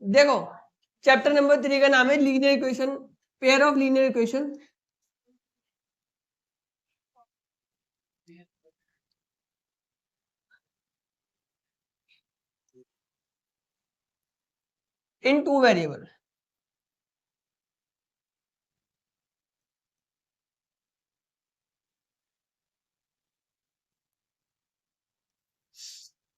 देखो chapter number 3 का नाम है linear equation, pair of linear equation. In two variable.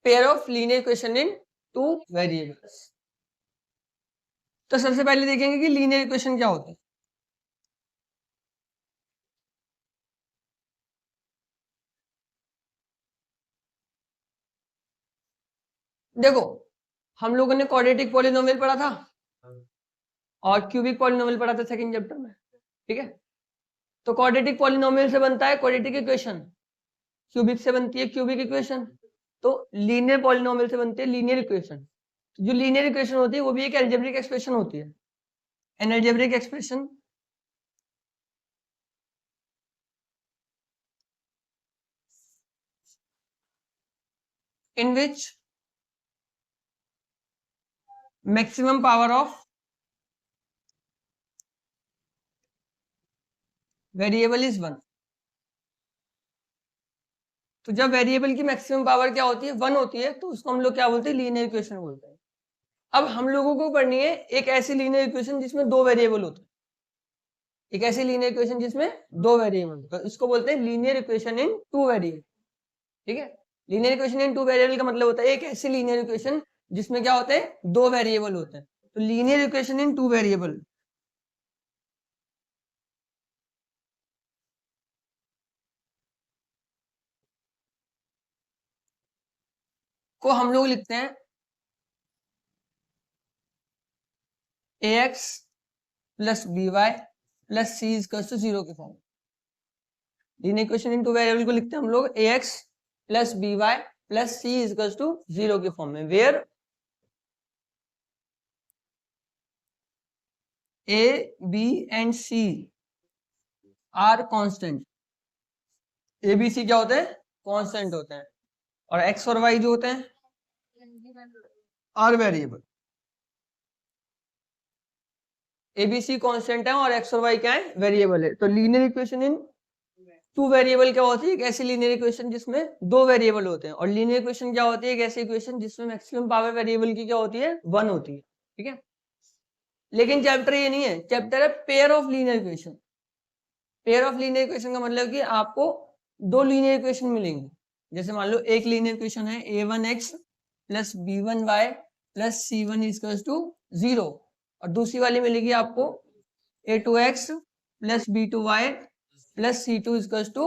Pair of linear equation in two variables. तो सबसे पहले देखेंगे कि लीनियर इक्वेशन क्या होता है। देखो हम लोगों ने क्वाड्रेटिक पॉलिनोमियल पढ़ा था और क्यूबिक पॉलिनोमियल पढ़ा था सेकंड चैप्टर में, ठीक है। तो क्वाड्रेटिक पॉलिनोमियल से बनता है क्वाड्रेटिक इक्वेशन, क्यूबिक से बनती है क्यूबिक इक्वेशन, तो लीनियर पॉलिनोमियल से बनती है लीनियर इक्वेशन। जो लीनियर इक्वेशन होती है वो भी एक अलजेब्रिक एक्सप्रेशन होती है, N algebraic expression in which maximum power of variable is 1। तो जब वेरिएबल की मैक्सिमम पावर क्या होती है 1 होती है तो उसको हम लोग क्या बोलते हैं लीनियर इक्वेशन बोलते हैं। अब हम लोगों को पढ़नी है एक ऐसी लीनियर इक्वेशन जिसमें दो वेरिएबल होते हैं, एक ऐसी लीनियर इक्वेशन जिसमें दो वेरिएबल, तो इसको बोलते हैं linear equation in two variable, ठीक है। Linear equation in two variable का मतलब होता है एक ऐसी लीनियर इक्वेशन जिसमें क्या होते हैं दो वेरिएबल होते हैं, तो linear equation in two variable को हम लोग लिखते हैं ax plus by plus c equal to 0 के form. Linear equation in two variable को लिखते हैं हम लोग ax plus by plus c equal to 0 के फॉर्म में, where a b and c are constant. A B C क्या होते हैं कांस्टेंट होते हैं और x और y जो होते हैं आर वेरिएबल। एबीसी कांस्टेंट है और एक्स और वाई क्या है वेरिएबल है। तो linear equation in two variable क्या होती है एक ऐसी लीनियर इक्वेशन जिसमें दो वेरिएबल होते हैं, और लीनियर इक्वेशन क्या होती है एक ऐसी इक्वेशन जिसमें मैक्सिमम पावर वेरिएबल की क्या होती है 1 होती है, ठीक है। लेकिन चैप्टर ये नहीं है, चैप्टर है pair of linear equation. Pair of linear equation का मतलब कि आपको दो लीनियर इक्वेशन मिलेंगे। जैसे मान लो एक लीनियर इक्वेशन है a1x plus b1y plus c1 equal to 0, और दूसरी वाली मिलेगी आपको a2x plus b2y plus c2 equal to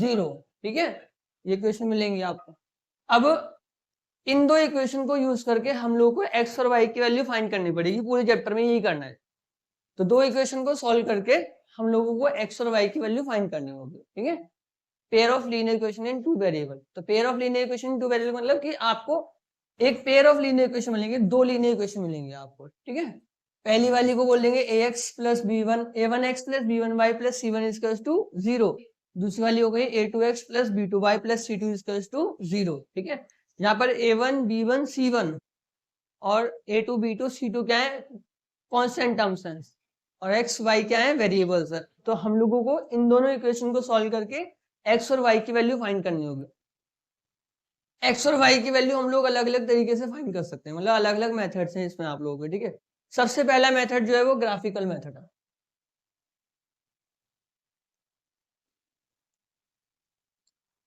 0, ठीक है। ये इक्वेशन मिलेंगी आपको। अब इन दो इक्वेशन को यूज करके हम लोग को x और y की वैल्यू फाइंड करनी पड़ेगी, पूरे चैप्टर में यही करना है। तो दो इक्वेशन को सॉल्व करके हम लोगों को x और y की वैल्यू फाइंड करनी होगी, ठीक है। Pair of linear equation in two variable. तो pair of linear equation in two variable मतलब कि आपको एक पेयर ऑफ लीनियर इक्वेशन मिलेंगे, दो लीनियर इक्वेशन मिलेंगे आपको, ठीक है। पहली वाली को बोलेंगे ax plus b1 a1x plus b1y plus c1 equals to 0। दूसरी वाली हो गई a2x plus b2y plus c2 equals to 0, ठीक है। यहाँ पर a1 b1 c1 और a2 b2 c2 क्या है कांस्टेंट टर्म्स हैं और x y क्या है वेरिएबल्स है। तो हम लोगों को इन दोनों इक्वेशन को सॉल्व करके x और y की वैल्यू फाइंड करनी होगी। x और y की वैल्यू हम लोग अलग अलग तरीके से फाइंड कर सकते हैं, मतलब अलग अलग मेथड्स हैं इसमें आप लोगों के, ठीक है। सबसे पहला मेथड जो है वो ग्राफिकल मेथड है।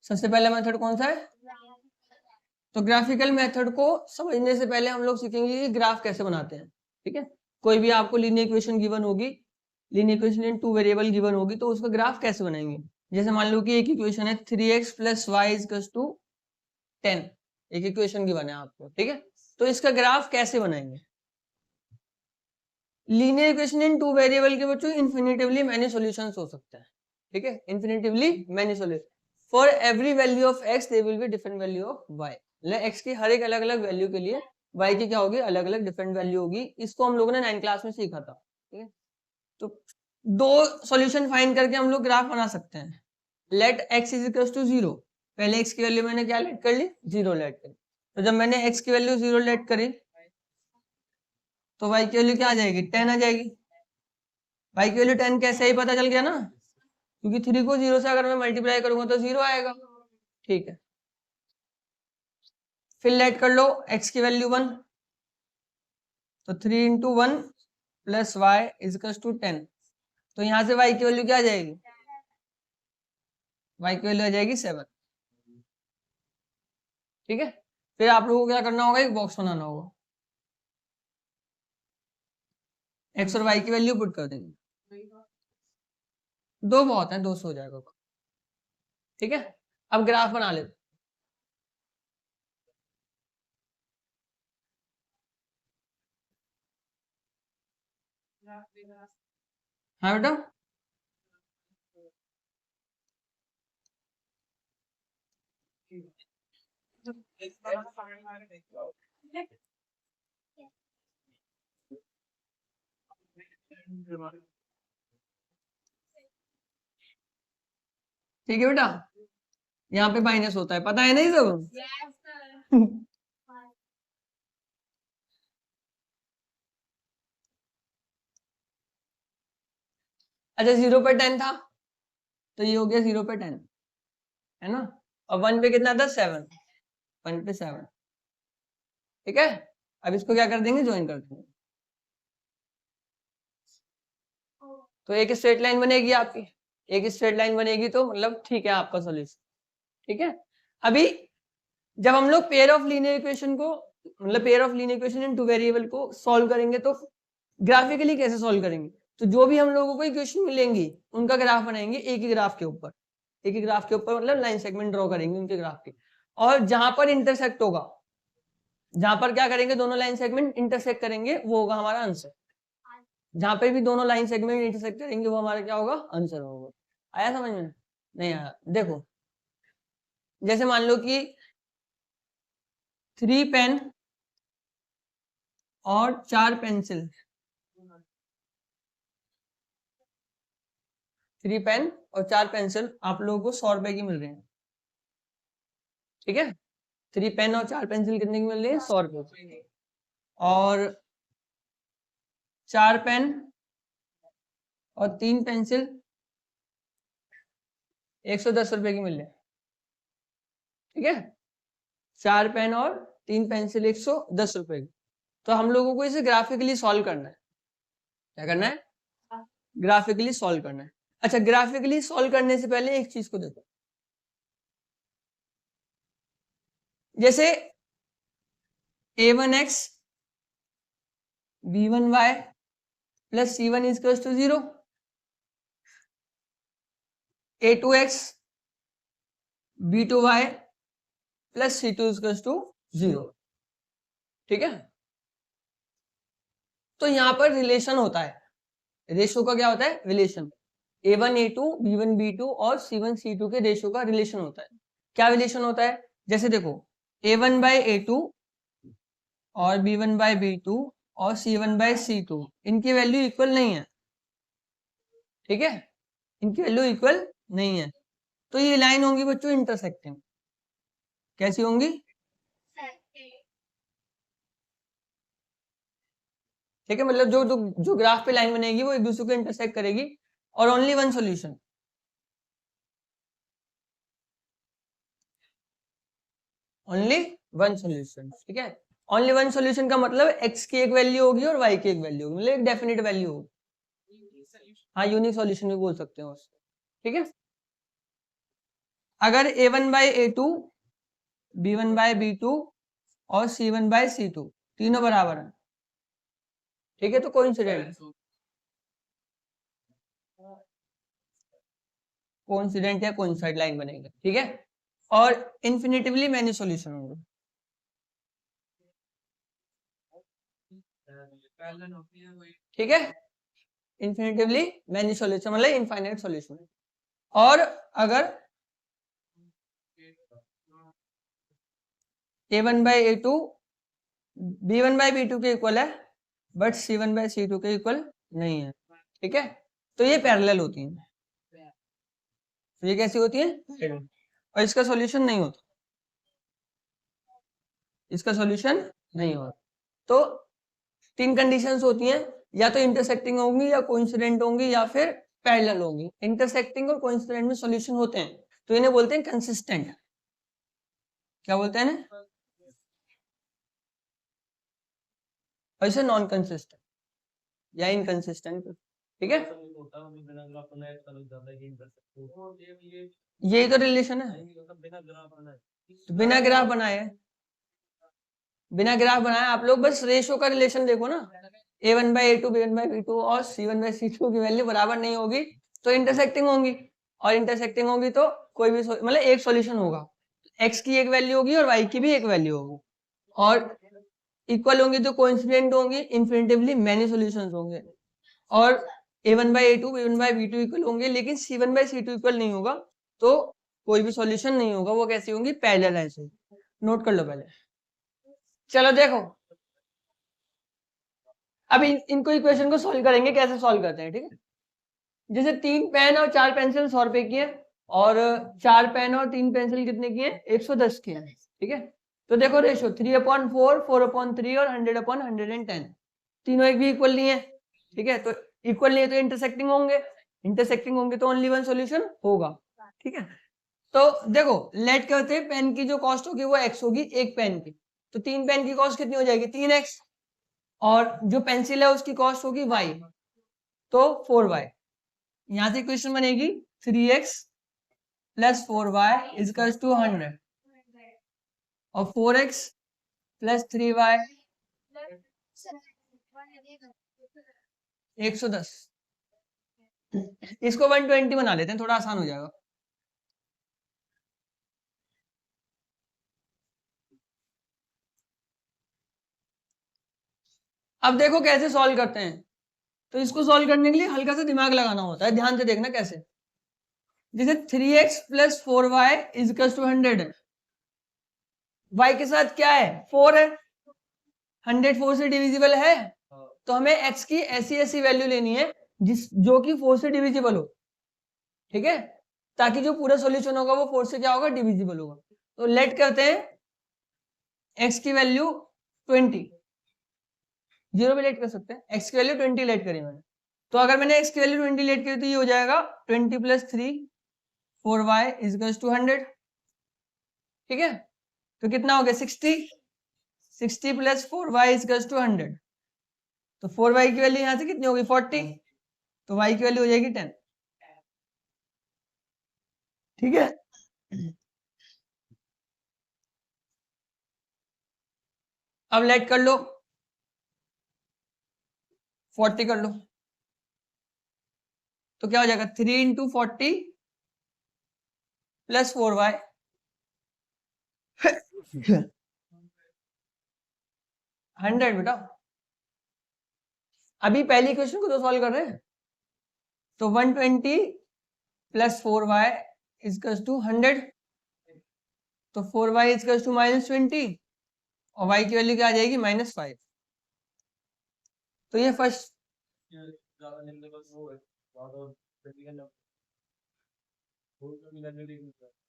सबसे पहला मेथड कौन सा है? तो ग्राफिकल मेथड को समझने से पहले हम लोग सीखेंगे कि ग्राफ कैसे बनाते हैं, ठीक है। कोई भी आपको लीनियर इक्वेशन गिवन होगी, linear equation in two variable given होगी, तो उसका ग्राफ कैसे बनाएंगे। जैसे मान लो कि एक इक्वेशन है 3x plus Y equal to 10, एक इक्वेशन गिवन है आपको, ठीक है। तो इसका ग्राफ कैसे बनाएंगे। Linear equation in two variable के बच्चों इन्फिनिटिवली मैनी सॉल्यूशंस हो सकते हैं, ठीक है। Infinitely many solution for every value of x there will be different value of y। मतलब x की हर एक अलग अलग वैल्यू के लिए y की क्या होगी अलग अलग डिफरेंट वैल्यू होगी। इसको हम लोगों ने 9th क्लास में सीखा था, ठीक है। तो दो सॉल्यूशन फाइंड करके हम लोग ग्राफ बना सकते हैं। Let x is equal to 0, पहले x की वैल्यू मैंने क्या लेट कर ली 0 लेट कर। तो जब मैंने x की वैल्यू 0 लेट करी तो y की वैल्यू क्या आ जाएगी, 10 आ जाएगी। y की वैल्यू 10 कैसे ही पता चल गया ना, क्योंकि 3 को 0 से अगर मैं मल्टीप्लाई करूंगा तो 0 आएगा। ठीक है, फिर लेट कर लो x की वैल्यू 1, तो 3 into 1 plus y equals to 10। तो यहाँ से y की वैल्यू क्या आ जाएगी, y की वैल्यू आ जाएगी 7। ठीक है, फिर आप लोगों को क्या करना होगा, एक बॉक्स बनाना होगा, x और y की वैल्यू पुट कर देंगे। 2 बहुत है, 2 से हो जाएगा। ठीक है, अब ग्राफ बना लेते। हाँ बेटा, ठीक है बेटा, यहाँ पे माइनस होता है, पता है नहीं सब। अच्छा 0 पे 10 था, तो ये हो गया 0 पे 10, है ना, और 1 पे कितना था, 7, 1 पे 7। ठीक है, अब इसको क्या कर देंगे, ज्वाइन कर देंगे, तो एक स्ट्रेट लाइन बनेगी आपकी, एक स्ट्रेट लाइन बनेगी, तो मतलब ठीक है आपका सोल्यूशन। ठीक है, अभी जब हम लोग पेयर ऑफ लीनियर इक्वेशन को, मतलब pair of linear equation in two variable को सॉल्व करेंगे, तो ग्राफिकली कैसे सॉल्व करेंगे, तो जो भी हम लोगों को इक्वेशन मिलेंगी उनका ग्राफ बनाएंगे एक ही ग्राफ के ऊपर, एक ही ग्राफ के ऊपर, मतलब लाइन सेगमेंट ड्रॉ करेंगे उनके ग्राफ के, और जहां पर इंटरसेक्ट होगा, जहां पर क्या करेंगे, दोनों लाइन सेगमेंट इंटरसेक्ट करेंगे, वो होगा हमारा आंसर। जहां पे भी दोनों लाइन सेगमेंट इंटरसेक्ट करेंगे वो हमारा क्या होगा, आंसर होगा। आया समझ में, नहीं आया, देखो जैसे मान लो कि 3 पेन और 4 पेंसिल, 3 पेन और 4 पेंसिल आप लोगों को 100 रुपए की मिल रही है। ठीक है, 3 पेन और 4 पेंसिल कितने की मिल रही है, 100 रुपए, और 4 पेन और 3 पेंसिल 110 रुपए की मिल रही है। ठीक है, 4 पेन और 3 पेंसिल 110 रुपए की। तो हम लोगों को इसे ग्राफिकली सॉल्व करना है, क्या करना है, ग्राफिकली सॉल्व करना है। अच्छा, ग्राफिकली सॉल्व करने से पहले एक चीज को देखो, जैसे a1x b1y plus c1 equals to 0, a2x b2y plus c2 equals to 0। ठीक है, तो यहां पर रिलेशन होता है, रेशो का क्या होता है, relation, a1 a2 b1 b2 और c1 c2 के रेशो का रिलेशन होता है। क्या रिलेशन होता है, जैसे देखो a1 बाय a2 और b1 बाय b2 और c1 बाय c2, इनकी वैल्यू इक्वल नहीं है। ठीक है, इनकी वैल्यू इक्वल नहीं है, तो ये लाइन होंगी बच्चों इंटरसेक्टिंग। कैसी होंगी, ठीक है, मतलब जो जो जो ग्राफ पे लाइन बनेगी वो एक दूसरे को इंटरसेक्ट करेगी, और only one solution, only one solution. ठीक है, ओनली वन सॉल्यूशन का मतलब x की एक वैल्यू होगी और y की एक वैल्यू होगी, मतलब एक डेफिनेट वैल्यू होगी। हाँ, यूनिक सॉल्यूशन भी बोल सकते हो उसको। ठीक है, अगर a1 bye a2 b1 bye b2 और c1 बाय c2 तीनों बराबर है, ठीक है, तो कोइंसिडेंट, कोइंसिडेंट या कोइंसाइड लाइन बनेगा। ठीक है, और इन्फिनिटिवली मैनी सॉल्यूशन होंगे। ठीक है, इन्फिनिटिवली मैनी सॉल्यूशन मतलब इनफाइनाइट सॉल्यूशन। और अगर a1 bye a2 b1 bye b2 के इक्वल है, बट c1 बाय c2 के इक्वल नहीं है। ठीक है, तो ये पैरेलल होती है, तो ये कैसी होती है, और इसका सॉल्यूशन नहीं होता, इसका सॉल्यूशन नहीं होता। तो तीन कंडीशंस होती हैं, या तो इंटरसेक्टिंग होंगी, या कोइंसिडेंट होंगी, या फिर पैरेलल होंगी। इंटरसेक्टिंग और कोइंसिडेंट में सॉल्यूशन होते हैं, तो इन्हें बोलते हैं कंसिस्टेंट। क्या बोलते हैं इन्हें? और इसे नॉन कंसिस्टेंट या इनकंसिस्टेंट, ठीक है। यही तो रिलेशन है, तो बिना ग्राफ बनाए, बिना ग्राफ बनाए आप लोग बस रेशो का रिलेशन देखो ना, a1/a2 b1/b2 और c1/c2 की वैल्यू बराबर नहीं होगी तो इंटरसेक्टिंग होंगी, और इंटरसेक्टिंग होगी तो कोई भी मतलब एक सॉल्यूशन होगा, x की एक वैल्यू होगी और y की भी एक वैल्यू होगी, और इक्वल होंगी तो कोइंसिडेंट होंगी, इन्फिनिटिवली मैनी सॉल्यूशंस होंगे, और a1/a2 b1/b2 इक्वल होंगे, लेकिन c1/c2 इक्वल नहीं होगा तो कोई भी सॉल्यूशन नहीं होगा, वो कैसी होंगी? पैरेलल ऐसे। नोट कर लो पहले। चलो देखो, अब इनको इक्वेशन को सॉल्व करेंगे, कैसे सॉल्व करते हैं, ठीक है। जैसे 3 पेन और 4 पेंसिल 100 रुपए की है, और 4 पेन और 3 पेंसिल कितने की है? 110 की है, ठीक है। तो देखो रेशो 3/4, 4/3 और 100/110, तीनों एक भी इक्वल नहीं है, ठीक है। तो इक्वल नहीं है तो इंटरसेक्टिंग होंगे, इंटरसेक्टिंग होंगे तो ओनली वन सॉल्यूशन होगा, ठीक है। तो देखो लेट करते हैं, पेन की जो कॉस्ट होगी वो x होगी एक पेन की, तो 3 पेन की कॉस्ट कितनी हो जाएगी? 3x, और जो पेंसिल है उसकी कॉस्ट होगी y, तो 4y। यहां से इक्वेशन बनेगी 3x plus 4y equals to 100, और 4x प्लस 3y 110। इसको 120 बना लेते हैं, थोड़ा आसान हो जाएगा। अब देखो कैसे सॉल्व करते हैं, तो इसको सॉल्व करने के लिए हल्का सा दिमाग लगाना होता है, ध्यान से देखना कैसे। जैसे 3x plus 4y equals to 100, y के साथ क्या है? 4 है, 100 4 से डिविजिबल है, तो हमें x की ऐसी ऐसी वैल्यू लेनी है जो कि 4 से डिविजिबल हो, ठीक है, ताकि जो पूरा सॉल्यूशन होगा वो 4 से क्या होगा? डिविजिबल होगा। तो लेट करते हैं x की वैल्यू 20, 0 भी लेट कर सकते हैं, x की वैल्यू 20 लेट करी मैंने, तो अगर मैंने x की वैल्यू 20 लेट करी तो ये हो जाएगा 20 प्लस 3 4y इजकल्स टू 100, ठीक है। तो कितना हो गया? 60, 60 प्लस 4y इजकल्स टू 100, तो 4y की वैल्यू यहां से कितनी होगी? 40, तो y की वैल्यू हो जाएगी 10, ठीक है। अब लेट कर लो, 40 कर लो, तो क्या हो जाएगा? 3 इंटू 40 प्लस 4y 100 बेटा। अभी पहली क्वेश्चन को तो सॉल्व कर रहे हैं, तो 120 प्लस 4y इजकल्स टू 100, तो 4y इजकल्स टू -20, और y की वैल्यू क्या आ जाएगी? -5। तो ये फर्स्ट,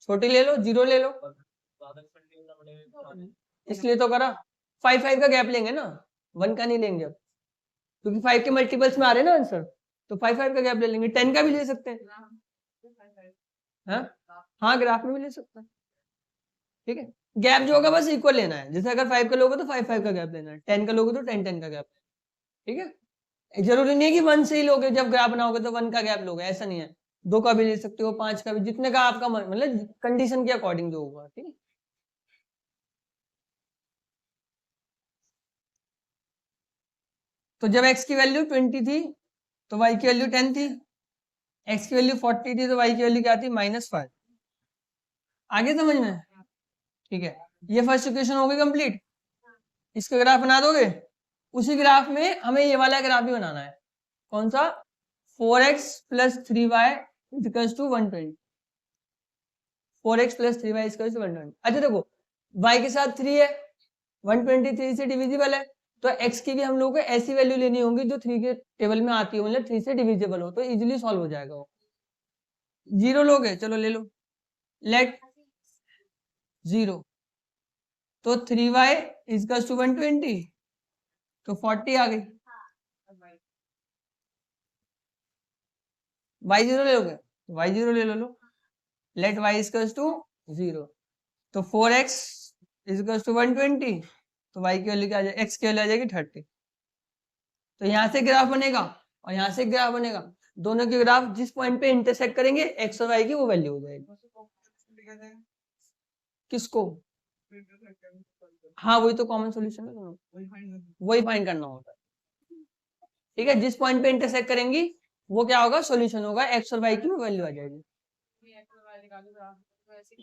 छोटी ले लो, 0 ले लो, इसलिए तो करा। 5 का गैप लेंगे ना, 1 का नहीं लेंगे अब, क्योंकि 5 के मल्टीपल्स में आ रहे हैं ना आंसर, तो 5 का गैप ले लेंगे। 10 का भी ले सकते हैं, हाँ हाँ, ग्राफ में भी ले सकते हैं, ठीक है। गैप जो होगा बस इक्वल लेना है, जैसे अगर 5 का लोगे तो 5 का गैप लेना है, 10 का लोगे तो 10 का गैप, ठीक है। जरूरी नहीं है कि 1 से ही लोगे, जब गैप बनाओगे तो 1 का गैप लोगे, ऐसा नहीं है, 2 का भी ले सकते हो, 5 का भी, जितने का आपका मतलब कंडीशन के अकॉर्डिंग जो होगा, ठीक है। तो जब x की वैल्यू 20 थी तो y की वैल्यू 10 थी, x की वैल्यू 40 थी तो y की वैल्यू क्या थी? -5। आगे समझ में? ठीक है, ये फर्स्ट इक्वेशन हो गई कंप्लीट। इसका ग्राफ बना दोगे, उसी ग्राफ में हमें ये वाला ग्राफ भी बनाना है। कौन सा? 4x plus 3y equals to 120, 4x plus 3y equals to 120। अच्छा देखो, y के साथ 3 है, 123 से डिविजिबल है, तो x की भी हम लोगों को ऐसी वैल्यू लेनी होगी जो 3 के टेबल में आती है, मतलब 3 से डिविजिबल हो, तो इजीली सॉल्व हो जाएगा वो। 0 लोगे, चलो ले लो, लेट 0, तो 3y इक्वल्स टू 120, तो 40 आ गई। y0 ले लोगे, y0 ले लो, लेट y इक्वल्स टू 0, तो 4x इक्वल्स टू 120, तो y की वैल्यू क्या आ जाएगी, x की वैल्यू आ जाएगी 30। तो यहाँ से ग्राफ बनेगा और यहाँ से ग्राफ बनेगा, दोनों के ग्राफ जिस पॉइंट पे इंटरसेक्ट करेंगे x और y की वो वैल्यू हो जाएगी। किसको? हाँ वही तो कॉमन सॉल्यूशन है दोनों, वही फाइंड करना होता है। ठीक है, जिस पॉइंट पे इंटरसेक्ट करेंगी वो क्या होगा, सॉल्यूशन होगा, x और y की वैल्यू आ जाएगी।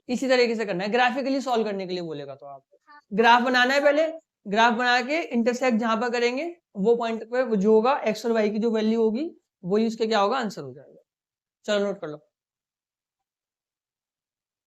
इसी तरीके से करना है, ग्राफिकली सॉल्व करने के लिए बोलेगा तो आप ग्राफ बनाना है, पहले ग्राफ बना के इंटरसेक्ट जहां पर करेंगे वो पॉइंट पे जो होगा x और y की जो वैल्यू होगी वही उसके क्या होगा, आंसर हो जाएगा। चलो नोट कर लो।